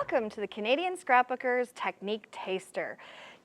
Welcome to the Canadian Scrapbookers Technique Taster.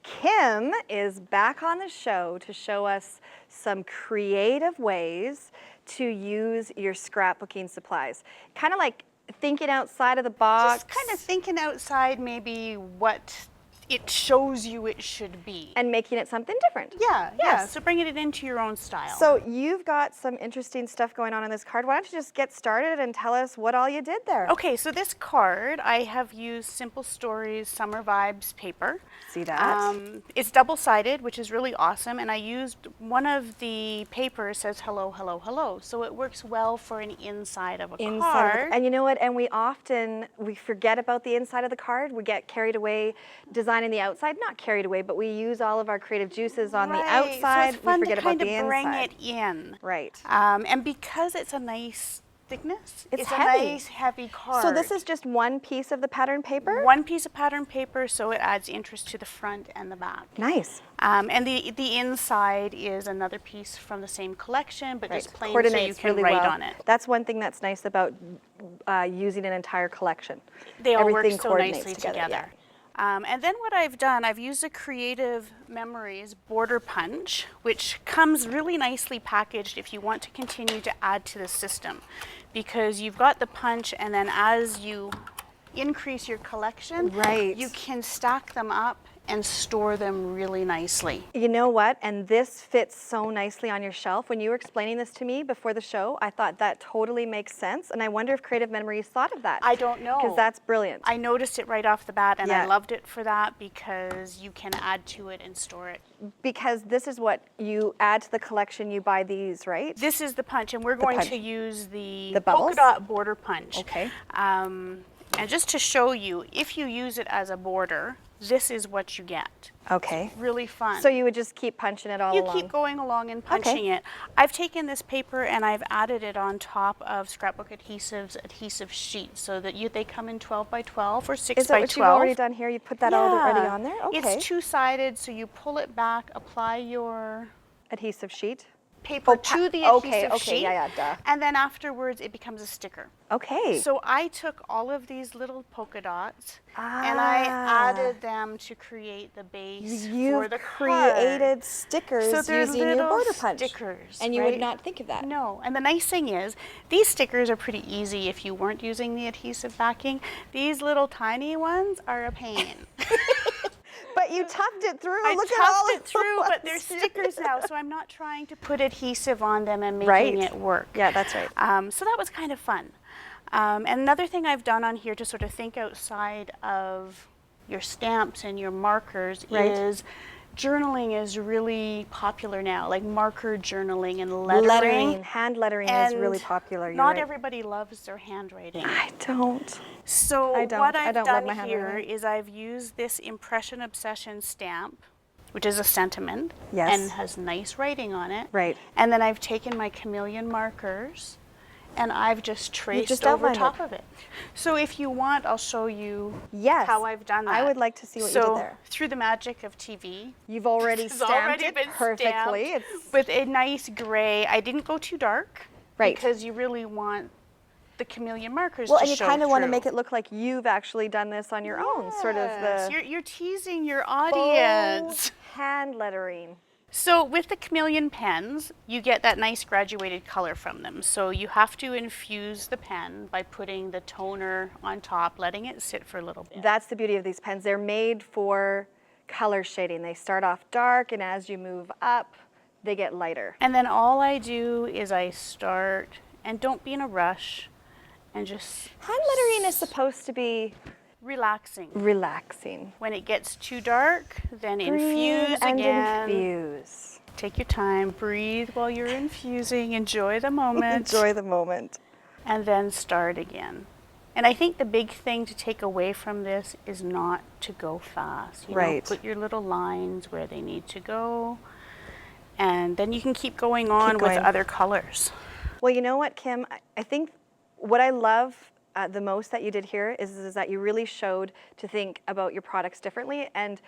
Kim is back on the show to show us some creative ways to use your scrapbooking supplies. Kind of like thinking outside of the box. Just kind of thinking outside maybe what it shows you it should be. And making it something different. Yeah. So bringing it into your own style. So you've got some interesting stuff going on this card. Why don't you just get started and tell us what all you did there? Okay, so this card, I have used Simple Stories Summer Vibes paper. See that? It's double-sided, which is really awesome, and I used one of the papers says hello, hello, hello, so it works well for an inside of a card. And you know what? And we forget about the inside of the card. We get carried away designing the outside, not carried away, but we use all of our creative juices on the outside. So it's fun we forget to kind about the of bring inside. it in. Right. And because it's a nice thickness, it's heavy. a nice heavy card. So this is just one piece of the pattern paper? One piece of pattern paper, so it adds interest to the front and the back. Nice. And the inside is another piece from the same collection, but just plain so you can really write well. on it. That's one thing that's nice about using an entire collection. They all Everything work so coordinates nicely together. together. And then what I've done, I've used a Creative Memories border punch, which comes really nicely packaged if you want to continue to add to the system. Because you've got the punch, and then as you increase your collection, you can stack them up and store them really nicely. You know what? And this fits so nicely on your shelf. When you were explaining this to me before the show, I thought that totally makes sense. And I wonder if Creative Memories thought of that. I don't know. Because that's brilliant. I noticed it right off the bat, and I loved it for that because you can add to it and store it. Because this is what you add to the collection, you buy these, right? This is the punch, and we're going to use the bubbles? polka dot border punch. Okay. And just to show you, if you use it as a border, this is what you get. Okay. It's really fun. So you would just keep punching it all along? You keep going along and punching it. I've taken this paper and I've added it on top of Scrapbook Adhesive's adhesive sheet so that they come in 12 by 12 or 6 by 12. Is that what you've already done here? You put that already on there? Okay. It's two-sided, so you pull it back, apply your adhesive sheet? Paper to the adhesive sheet, duh. and then afterwards it becomes a sticker. Okay. So I took all of these little polka dots and I added them to create the base for the card. Created stickers so they're using your border punch. Stickers, and you would not think of that. No, and the nice thing is these stickers are pretty easy if you weren't using the adhesive backing. These little tiny ones are a pain. But you tucked it through. I tucked it through, but they're ones. stickers now, so I'm not trying to put adhesive on them and making it work. Yeah, that's right. So that was kind of fun. And another thing I've done on here to sort of think outside of your stamps and your markers is journaling is really popular now, like marker journaling and lettering. Hand lettering is really popular. Not everybody loves their handwriting. I don't. So what I've done here is I've used this Impression Obsession stamp, which is a sentiment and has nice writing on it. Right. And then I've taken my chameleon markers and I've just traced over top of it. So if you want, I'll show you how I've done that. I would like to see what you did there. Through the magic of TV, you've already stamped it perfectly. With a nice gray. I didn't go too dark because you really want the chameleon markers to show and you kind of want to make it look like you've actually done this on your own, sort of the you're teasing your audience. Hand lettering. So with the chameleon pens, you get that nice graduated color from them. So you have to infuse the pen by putting the toner on top, letting it sit for a little bit. That's the beauty of these pens. They're made for color shading. They start off dark, and as you move up, they get lighter. And then all I do is I start, and don't be in a rush, and just... Hand lettering is supposed to be... Relaxing. When it gets too dark, then infuse and again. Infuse. Take your time, breathe while you're infusing, enjoy the moment. Enjoy the moment. And then start again. And I think the big thing to take away from this is not to go fast. You know, put your little lines where they need to go, and then you can keep going on with other colors. Well, you know what, Kim? I think what I love the most that you did here is that you really showed to think about your products differently. And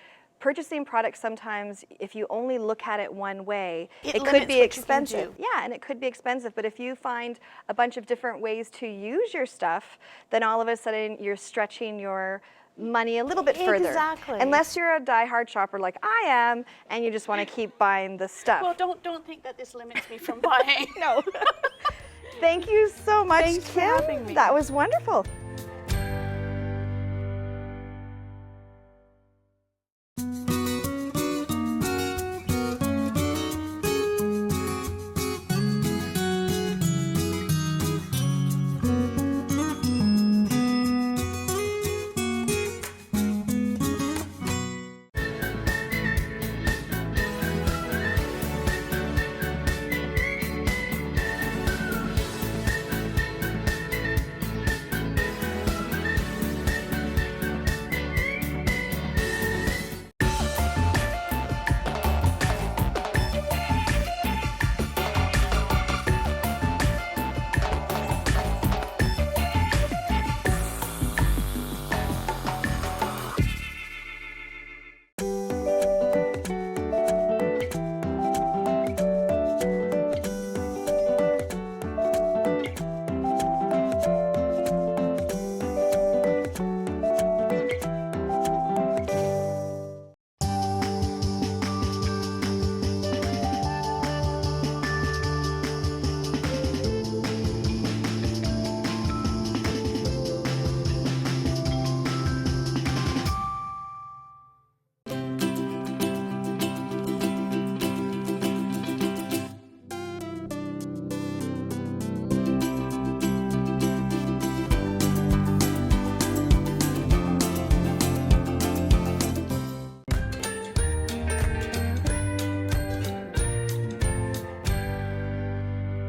purchasing products sometimes, if you only look at it one way, it could be expensive. Yeah, and it could be expensive. But if you find a bunch of different ways to use your stuff, then all of a sudden you're stretching your money a little bit further. Exactly. Unless you're a diehard shopper like I am, and you just want to keep buying the stuff. Well, don't think that this limits me from buying. No. Thank you so much, Thanks for Kim. having me. That was wonderful.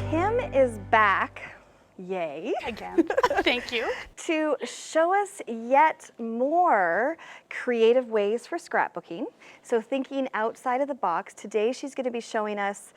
Kim is back, yay, Again, thank you. to show us yet more creative ways for scrapbooking. So thinking outside of the box, today she's going to be showing us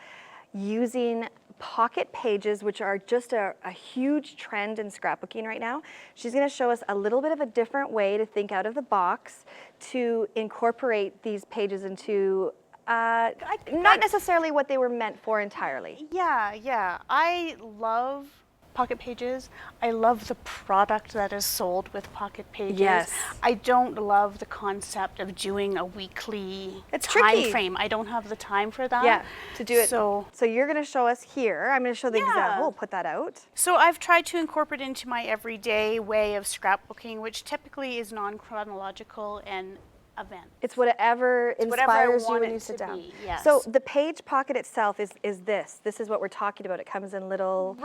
using pocket pages, which are just a huge trend in scrapbooking right now. She's going to show us a little bit of a different way to think out of the box to incorporate these pages into not necessarily what they were meant for entirely. Yeah. I love pocket pages. I love the product that is sold with pocket pages. Yes. I don't love the concept of doing a weekly It's time tricky. frame. I don't have the time for that. Yeah, to do it. So you're going to show us here. I'm going to show the Yeah. example. We'll put that out. So I've tried to incorporate into my everyday way of scrapbooking, which typically is non-chronological and event. It's whatever whatever I inspires you want when it you sit to down. be, yes. So the page pocket itself is this. This is what we're talking about. It comes in little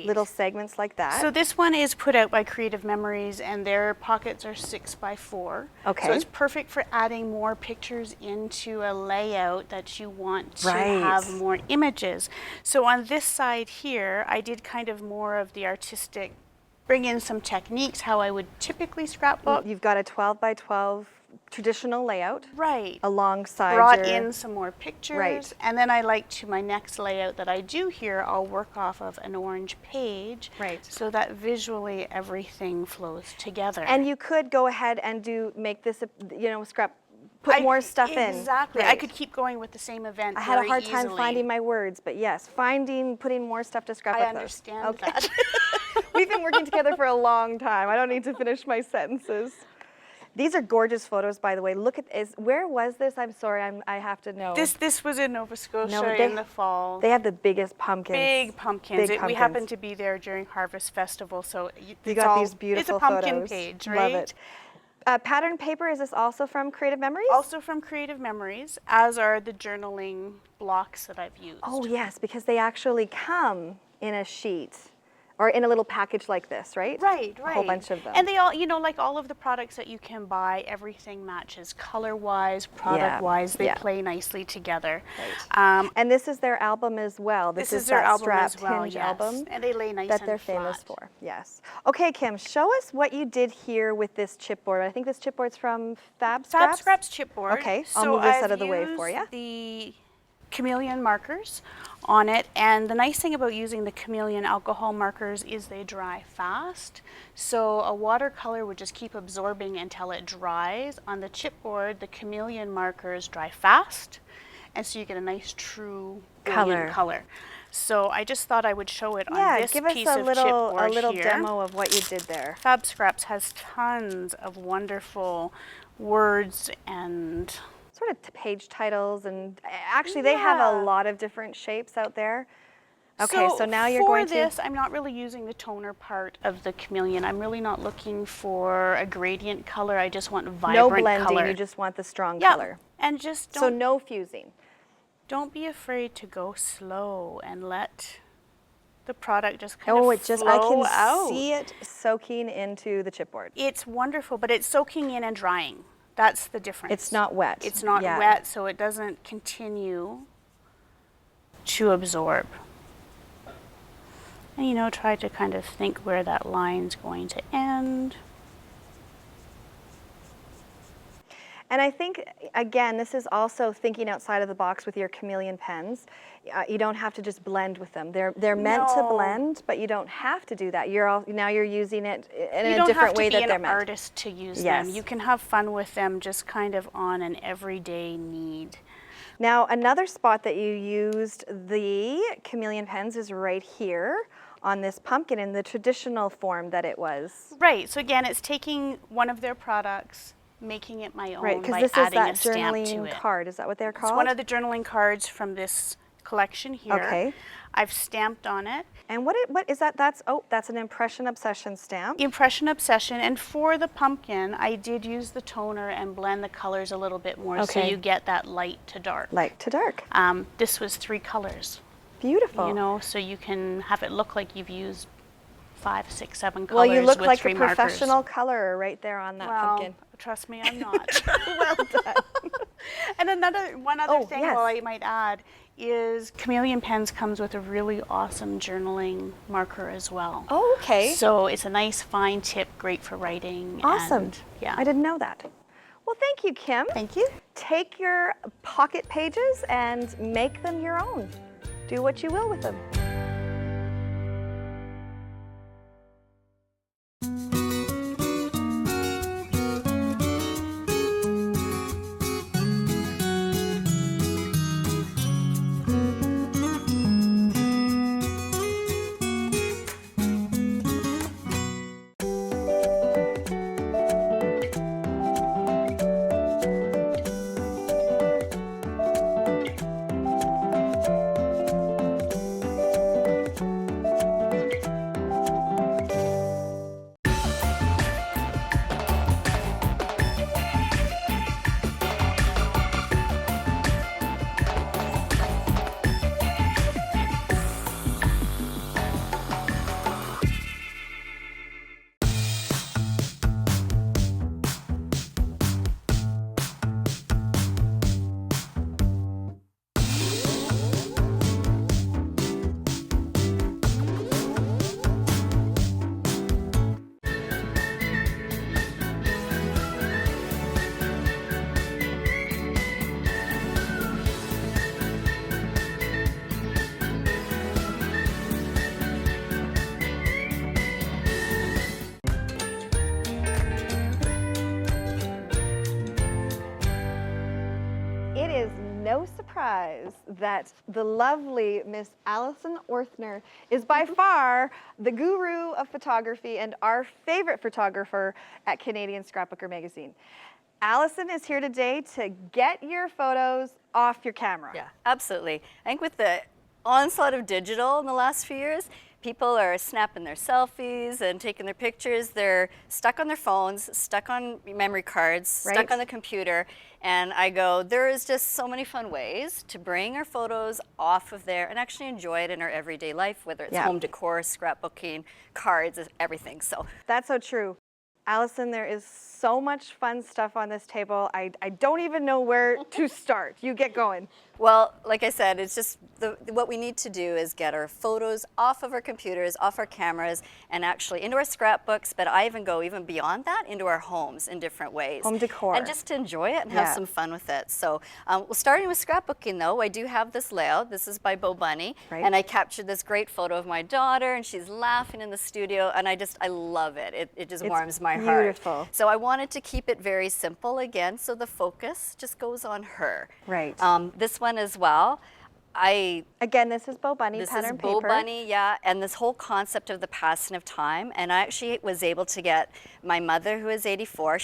little segments like that. So this one is put out by Creative Memories, and their pockets are 6x4. Okay. So it's perfect for adding more pictures into a layout that you want to Right. have more images. So on this side here, I did kind of more of the artistic, bring in some techniques, how I would typically scrapbook. You've got a 12 by 12 traditional layout Right. alongside Brought your, in some more pictures. Right. And then I like to my next layout that I do here, I'll work off of an orange page. Right. So that visually everything flows together. And you could go ahead and make this, put more stuff in. Exactly. I Right. could keep going with the same event. I had a very hard time easily. finding my words, but yes, putting more stuff to scrapbook I those. understand Okay. that. We've been working together for a long time. I don't need to finish my sentences. These are gorgeous photos, by the way. Look at this. Where was this? I'm sorry, I have to know. This was in Nova Scotia No, they- in the fall. They have the biggest pumpkins. Big pumpkins. Big We pumpkins. happened to be there during Harvest Festival, so You got these beautiful It's a pumpkin photos. page, Love right? it. Pattern paper, is this also from Creative Memories? Also from Creative Memories, as are the journaling blocks that I've used. Oh yes, because they actually come in a sheet or in a little package like this, right? Right. A whole bunch of them. And they all, like all of the products that you can buy, everything matches color-wise, product-wise. They yeah. play nicely together. And this is their album as well. This is their that album Strap as well, Hinge yes. album And they lay nice that and they're famous flat. for. Yes. Okay, Kim, show us what you did here with this chipboard. I think this chipboard's from Fab Scraps? Fab Scraps chipboard. Okay, I'll So move this I've out of the way for used you. the chameleon markers on it, and the nice thing about using the chameleon alcohol markers is they dry fast. So a watercolor would just keep absorbing until it dries. On the chipboard, the chameleon markers dry fast, and so you get a nice true brilliant color. So I just thought I would show it on Yeah, this give us piece a of little chipboard here. demo of what you did there. Fab Scraps has tons of wonderful words and Sort of page titles, and actually they have a Yeah. lot of different shapes out there. Okay, so now you're for going to... this, I'm not really using the toner part of the chameleon. I'm really not looking for a gradient color. I just want vibrant No blending, color. you just want the strong Yeah, color. and just So don't, no fusing. don't be afraid to go slow and let the product just kind Oh, of it just, I flow can out. see it soaking into the chipboard. It's wonderful, but it's soaking in and drying. That's the difference. It's not wet. It's not Yeah. wet, so it doesn't continue to absorb. And, you know, try to kind of think where that line's going to end. And I think, again, this is also thinking outside of the box with your chameleon pens. You don't have to just blend with them. They're meant to No. blend, but you don't have to do that. Now you're using it in You a don't different have way to be that they're an meant. artist to use Yes. them. You can have fun with them just kind of on an everyday need. Now, another spot that you used the chameleon pens is right here on this pumpkin in the traditional form that it was. Right, so again, it's taking one of their products, making it my own Right, because by this is adding that a stamp to journaling it. card. Is that what they're called? It's one of the journaling cards from this collection here. Okay. I've stamped on it. And what is that? That's an Impression Obsession stamp. Impression Obsession, and for the pumpkin, I did use the toner and blend the colors a little bit more so Okay. you get that light to dark. Light to dark. This was 3 colors, Beautiful. you know, so you can have it look like you've used 5, 6, 7 colors Well, you look with like 3 a markers. professional colorer right there on that Well, pumpkin. trust me, I'm not. Well done. And one other Oh, thing yes. I might add is Chameleon Pens comes with a really awesome journaling marker as well. Oh, okay. So it's a nice fine tip, great for writing. Awesome. And, yeah. I didn't know that. Well, thank you, Kim. Thank you. Take your pocket pages and make them your own. Do what you will with them. It is no surprise that the lovely Miss Allison Orthner is by far the guru of photography and our favorite photographer at Canadian Scrapbooker magazine. Allison is here today to get your photos off your camera. Yeah, absolutely. I think with the onslaught of digital in the last few years, people are snapping their selfies and taking their pictures. They're stuck on their phones, stuck on memory cards, Right. stuck on the computer. And I go, there is just so many fun ways to bring our photos off of there and actually enjoy it in our everyday life, whether it's Yeah. home decor, scrapbooking, cards, everything. So That's so true. Allison, there is so much fun stuff on this table. I don't even know where to start. You get going. well, like I said, it's just what we need to do is get our photos off of our computers, off our cameras, and actually into our scrapbooks, but I even go even beyond that into our homes in different ways. Home decor. And just to enjoy it and have Yeah. some fun with it. So well, starting with scrapbooking though, I do have this layout. This is by Bo Bunny. Right. And I captured this great photo of my daughter and she's laughing in the studio and I love it. It just It's warms my heart. beautiful. So I wanted to keep it very simple again, so the focus just goes on her. Right. This one as well. Again, this is Bo Bunny this pattern is Bo paper. Bunny, yeah, and this whole concept of the passing of time. And I actually was able to get my mother, who is 84,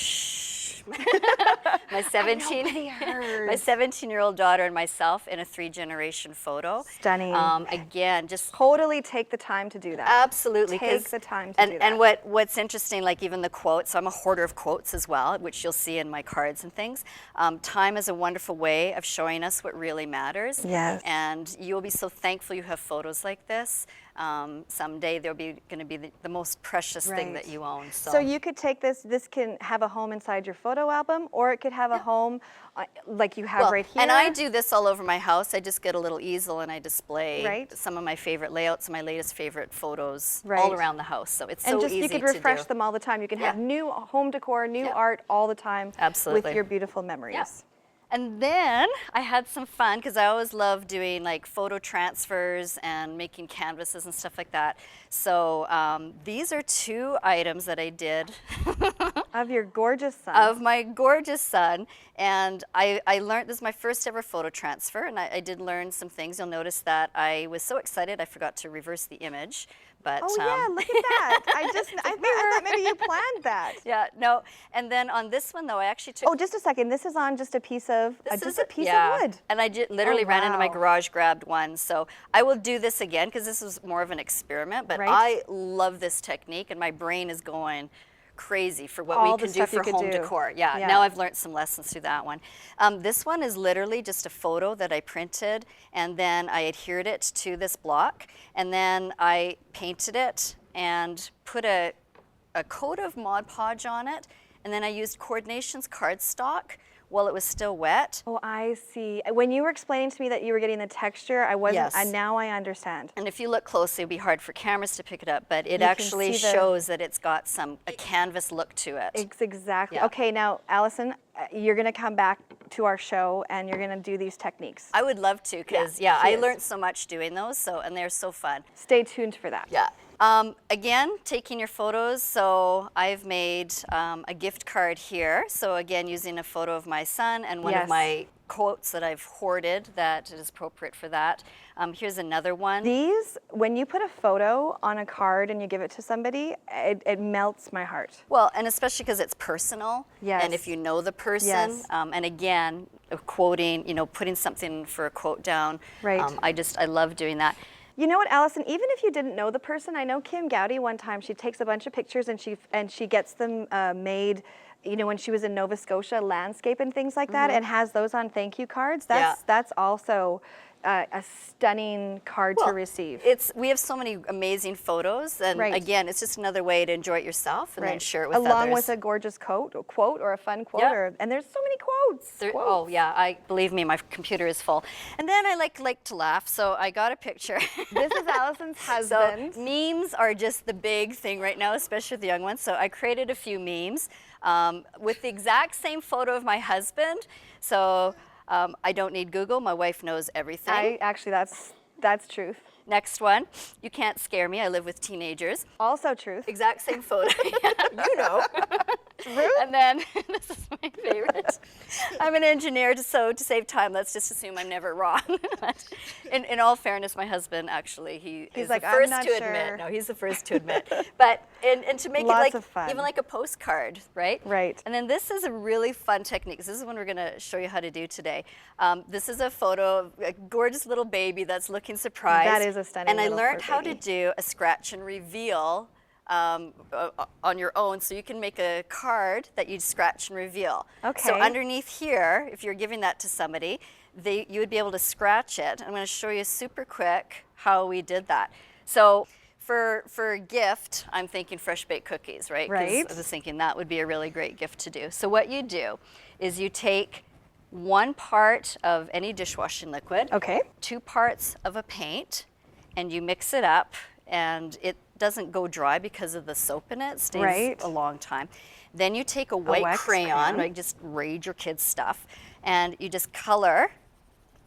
my 17-year-old daughter and myself in a 3-generation photo. Stunning. Again, just Totally take the time to do that. absolutely Take 'cause- the time to do that. And what's interesting, like even the quotes, I'm a hoarder of quotes as well, which you'll see in my cards and things. Time is a wonderful way of showing us what really matters. Yes. And you will be so thankful you have photos like this. Someday they'll be going to be the most precious thing that Right. you own. So you could take this can have a home inside your photo album, or it could have a home like you have right here. And I do this all over my house. I just get a little easel and I display Right. some of my favorite layouts and my latest favorite photos all Right. around the house. So it's And so just easy you could to refresh do. them all the time. You can have Yeah. new home decor, new Yeah. art all the time Absolutely. with your beautiful memories. Yeah. And then I had some fun because I always love doing like photo transfers and making canvases and stuff like that. So these are 2 items that I did Of your gorgeous son. of my gorgeous son. And I learned, this is my first ever photo transfer, and I did learn some things. You'll notice that I was so excited I forgot to reverse the image. But, Oh yeah, look at that. I thought maybe you planned that. Yeah, no. And then on this one though, I actually took Oh, just a second. This is on just a piece of This just is a piece yeah. of wood. And I literally ran into my wow. garage, grabbed one. So I will do this again because this was more of an experiment. But Right. I love this technique, and my brain is going crazy for what All we the can do stuff you for could home do. decor. Yeah, Yeah. now I've learned some lessons through that one. This one is literally just a photo that I printed, and then I adhered it to this block, and then I painted it and put a coat of Mod Podge on it, and then I used Coordinations cardstock while it was still wet. Oh, I see. When you were explaining to me that you were getting the texture, I wasn't. Yes. Now I understand. And if you look closely, it'd be hard for cameras to pick it up, but it You can actually see the- shows that it's got a canvas look to it. Exactly. Yeah. Okay, now Allison, you're gonna come back to our show and you're gonna do these techniques. I would love to, because Yeah, she I is. learned so much doing those, and they're so fun. Stay tuned for that. Yeah. Again, taking your photos, so I've made a gift card here. So again, using a photo of my son and one Yes. of my quotes that I've hoarded that is appropriate for that. Here's another one. These, when you put a photo on a card and you give it to somebody, it melts my heart. Well, and especially because it's personal. Yes. And if you know the person. Yes. And again, quoting, putting something for a quote down. Right. I love doing that. You know what, Allison? Even if you didn't know the person, I know Kim Gowdy one time. She takes a bunch of pictures and she gets them made. When she was in Nova Scotia, landscape and things like that, and has those on thank you cards. That's also a stunning card to receive. We have so many amazing photos, and Right. again, it's just another way to enjoy it yourself and then share it with Along others. with a gorgeous quote or a fun quote, Yeah. and there's so many quotes. Oh yeah, believe me, my computer is full. And then I like to laugh, so I got a picture. This is Allison's So husband. memes are just the big thing right now, especially with the young ones. So I created a few memes with the exact same photo of my husband. So I don't need Google. My wife knows everything. That's truth. Next one, you can't scare me. I live with teenagers. Also truth. Exact same photo. You know. And then this is my favorite. I'm an engineer, so to save time, let's just assume I'm never wrong. in all fairness, my husband actually he's like, the "I'm first not to sure." admit. No, he's the first to admit. But and to make Lots it of fun. even like a postcard, right? Right. And then this is a really fun technique. This is one we're going to show you how to do today. This is a photo of a gorgeous little baby that's looking surprised. That is a stunning And I little learned poor how to baby. do a scratch and reveal on your own, so you can make a card that you scratch and reveal. Okay. So underneath here, if you're giving that to somebody, you would be able to scratch it. I'm going to show you super quick how we did that. So for a gift, I'm thinking fresh baked cookies, right? 'Cause Right. I was thinking that would be a really great gift to do. So what you do is you take 1 part of any dishwashing liquid, Okay. 2 parts of a paint, and you mix it up, and it doesn't go dry because of the soap in it. It stays Right. a long time. Then you take a white wax crayon, crayon. like just raid your kids' stuff, and you just color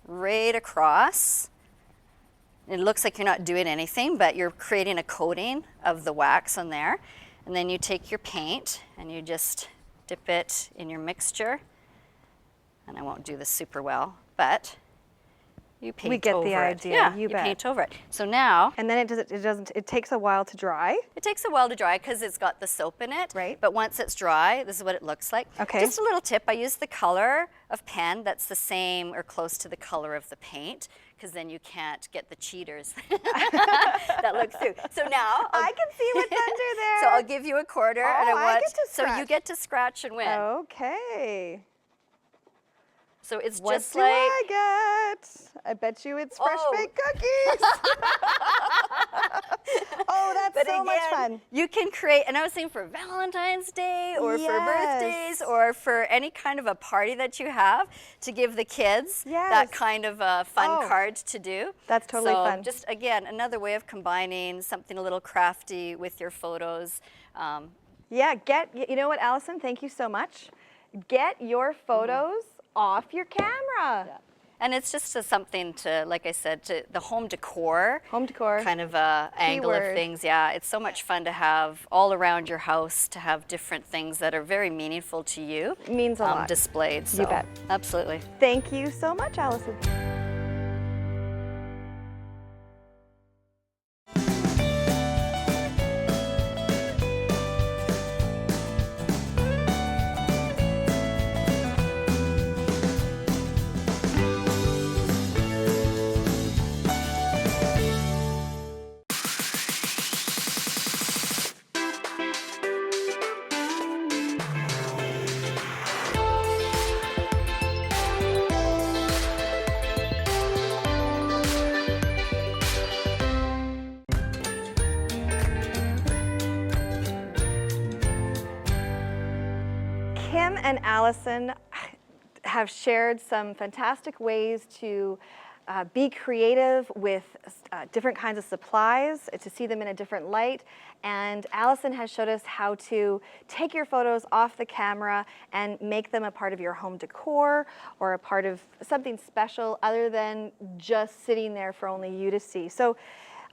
right across. It looks like you're not doing anything, but you're creating a coating of the wax on there. And then you take your paint and you just dip it in your mixture. And I won't do this super well, but you paint We get over the it. idea, Yeah, you bet. paint over it. So now And then it takes a while to dry. it takes a while to dry because it's got the soap in it. Right. But once it's dry, this is what it looks like. Okay. Just a little tip, I use the color of pen that's the same or close to the color of the paint, because then you can't get the cheaters that look through. So now I can see what's under there. So I'll give you a quarter, and Oh, I want get to so you scratch. get to scratch and win. Okay. So it's What just do like I get? I bet you it's fresh Oh. baked cookies. Oh, that's But so much again, fun. you can create, and I was thinking for Valentine's Day or for Yes. birthdays or for any kind of a party that you have to give the kids Yes. that kind of a fun Oh. card to do. That's totally so fun. Just again, another way of combining something a little crafty with your photos. Yeah, you know what, Allison? Thank you so much. Get your photos off your camera. Yeah. And it's just something to, like I said, to the home decor. Home decor. Kind of a angle of Keyword. things. Yeah, it's so much fun to have all around your house, to have different things that are very meaningful to you. Means a lot. Displayed. So, You bet. Absolutely. Thank you so much, Allison. Kim and Allison have shared some fantastic ways to be creative with different kinds of supplies, to see them in a different light. And Allison has showed us how to take your photos off the camera and make them a part of your home decor or a part of something special other than just sitting there for only you to see. So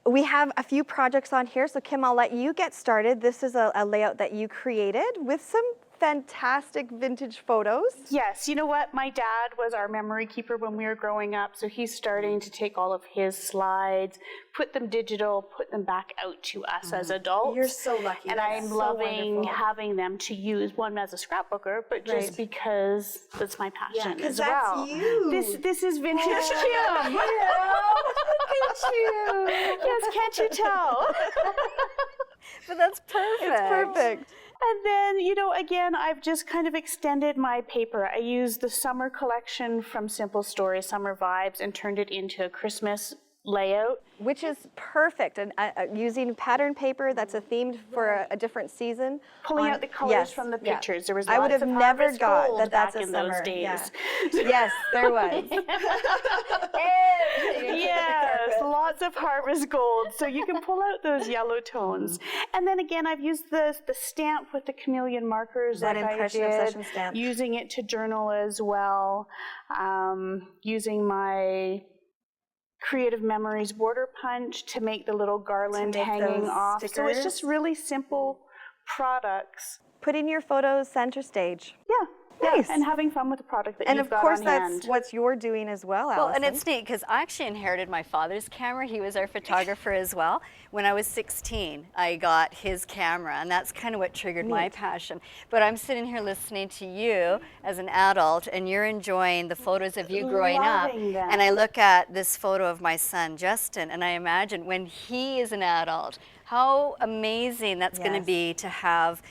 we have a few projects on here. So Kim, I'll let you get started. This is a layout that you created with some fantastic vintage photos. Yes, you know what? My dad was our memory keeper when we were growing up, so he's starting to take all of his slides, put them digital, put them back out to us as adults. You're so lucky. And That's I'm so loving wonderful. having them to use, one as a scrapbooker, but just Right. because that's my passion 'cause as that's well. you. This is vintage Kim. Look at you. Yes, can't you tell? But that's perfect. It's perfect. And then, you know, again, I've just kind of extended my paper. I used the summer collection from Simple Stories, Summer Vibes, and turned it into a Christmas layout. Which is perfect, and using pattern paper that's a themed for a different season. Pulling on- out the colors yes, from the yeah. pictures. There was I would lots have of never harvest got gold that that's back a in summer. those days. Yeah. Yes, there was. Yes, lots of harvest gold. So you can pull out those yellow tones. And then again, I've used the stamp with the chameleon markers That like impression I did, obsession stamp. using it to journal as well, using my Creative Memories border punch to make the little garland make hanging those off. So it's stickers. just really simple products. Putting your photos center stage. Yeah. Nice. Yeah, and having fun with the product that And you've of got course, on that's hand. what you're doing as well, Allison. Well, and it's neat because I actually inherited my father's camera. He was our photographer as well. When I was 16, I got his camera, and that's kind of what triggered my passion. But I'm sitting here listening to you as an adult, and you're enjoying the photos of you growing up. Loving them. And I look at this photo of my son, Justin, and I imagine when he is an adult, how amazing that's going to Yes. be to have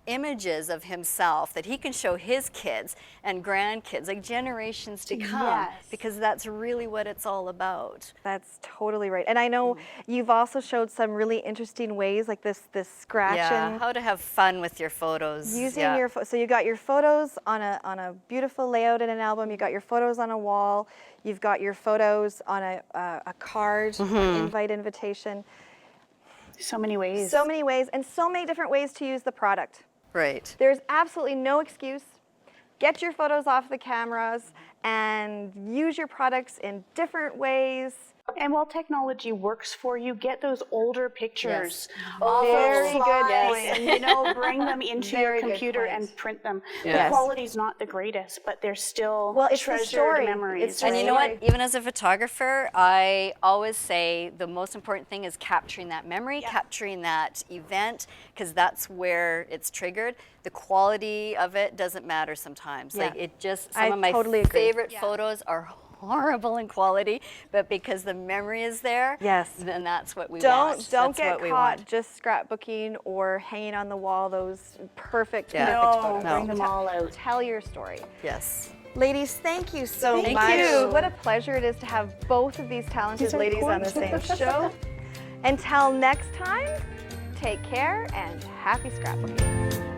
images of himself that he can show his kids and grandkids, like generations to come, Yes. because that's really what it's all about. That's totally right. And I know you've also showed some really interesting ways, like this scratching. Yeah, how to have fun with your photos. Using yeah. your so you got your photos on a beautiful layout in an album. You got your photos on a wall. You've got your photos on a card, invitation. So many ways. So many ways, and so many different ways to use the product. Right. There's absolutely no excuse. Get your photos off the cameras and use your products in different ways. And while technology works for you, get those older pictures. Oh, very good Slides, point. and bring them into Very your good computer point. and print them. Yes. The quality's not the greatest, but they're still Well, it's the treasured story. memories. It's the And you know Right. what? Even as a photographer, I always say the most important thing is capturing that memory, capturing that event, because that's where it's triggered. The quality of it doesn't matter sometimes. Yeah. Like it just, I some of my totally agree. favorite photos are horrible in quality, but because the memory is there, Yes. then that's what we Don't want. don't That's get what we caught want. just scrapbooking or hanging on the wall those perfect Yeah. perfect No, photos. bring them all out. Tell your story. Yes. Ladies, thank you so Thank much. you. What a pleasure it is to have both of these talented These are ladies on the same show. Until next time, take care and happy scrapbooking.